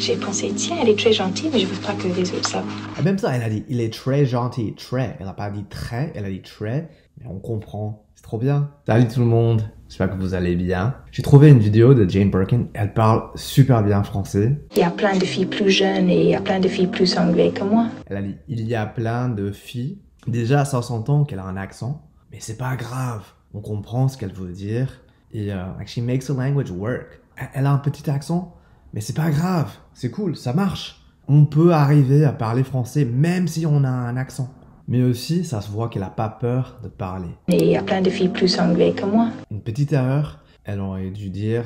J'ai pensé, tiens, elle est très gentille, mais je veux pas que les autres savent. Et même ça, elle a dit, il est très gentil, très. Elle a pas dit très, elle a dit très, mais on comprend. C'est trop bien. Salut tout le monde, j'espère que vous allez bien. J'ai trouvé une vidéo de Jane Birkin, elle parle super bien français. Il y a plein de filles plus jeunes et il y a plein de filles plus anglaises que moi. Elle a dit, il y a plein de filles. Déjà, ça s'entend qu'elle a un accent, mais c'est pas grave. On comprend ce qu'elle veut dire. Et like she makes the language work. Elle a un petit accent, mais c'est pas grave. C'est cool, ça marche. On peut arriver à parler français même si on a un accent. Mais aussi, ça se voit qu'elle a pas peur de parler. Et il y a plein de filles plus anglaises que moi. Une petite erreur, elle aurait dû dire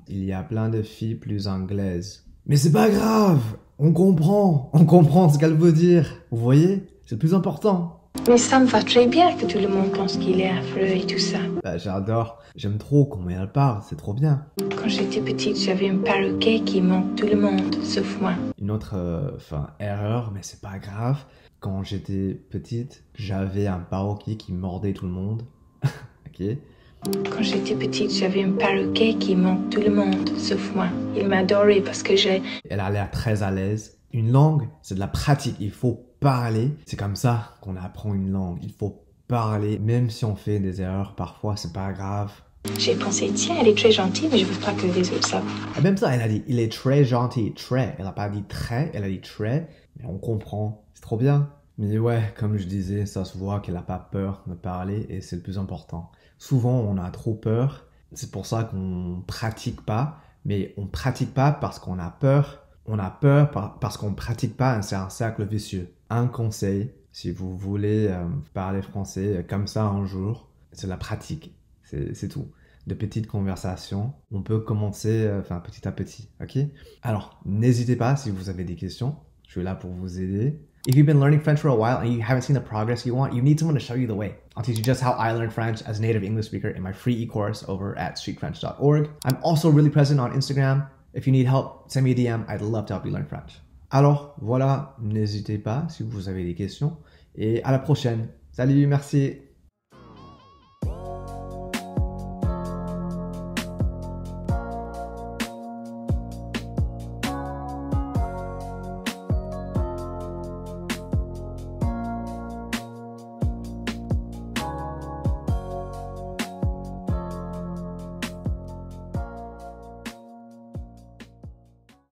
il y a plein de filles plus anglaises. Mais c'est pas grave, on comprend ce qu'elle veut dire. Vous voyez, c'est le plus important. Mais ça me va très bien que tout le monde pense qu'il est affreux et tout ça. Bah, j'adore, j'aime trop comment elle parle, c'est trop bien. Quand j'étais petite, j'avais un perroquet qui manque tout le monde, sauf moi. Une autre erreur, mais c'est pas grave. Quand j'étais petite, j'avais un perroquet qui mordait tout le monde. Ok. Quand j'étais petite, j'avais un perroquet qui manque tout le monde, sauf moi. Il m'adorait parce que j'ai... Elle a l'air très à l'aise. Une langue, c'est de la pratique. Il faut parler. C'est comme ça qu'on apprend une langue. Il faut parler. Même si on fait des erreurs parfois, c'est pas grave. J'ai pensé, tiens, elle est très gentille, mais je veux pas que les autres savent. Et même ça, elle a dit, il est très gentil, très. Elle a pas dit très, elle a dit très. Mais on comprend. C'est trop bien. Mais ouais, comme je disais, ça se voit qu'elle a pas peur de parler et c'est le plus important. Souvent, on a trop peur. C'est pour ça qu'on pratique pas. Mais on pratique pas parce qu'on a peur. On a peur parce qu'on pratique pas. C'est un cercle vicieux. Un conseil, si vous voulez parler français comme ça un jour, c'est la pratique. C'est tout. De petites conversations. On peut commencer petit à petit. Ok? Alors, n'hésitez pas si vous avez des questions. Je suis là pour vous aider. If you've been learning French for a while and you haven't seen the progress you want, you need someone to show you the way. I'll teach you just how I learned French as a native English speaker in my free e-course over at streetfrench.org. I'm also really present on Instagram. If you need help, send me a DM. I'd love to help you learn French. Alors, voilà, n'hésitez pas si vous avez des questions. Et à la prochaine. Salut, merci.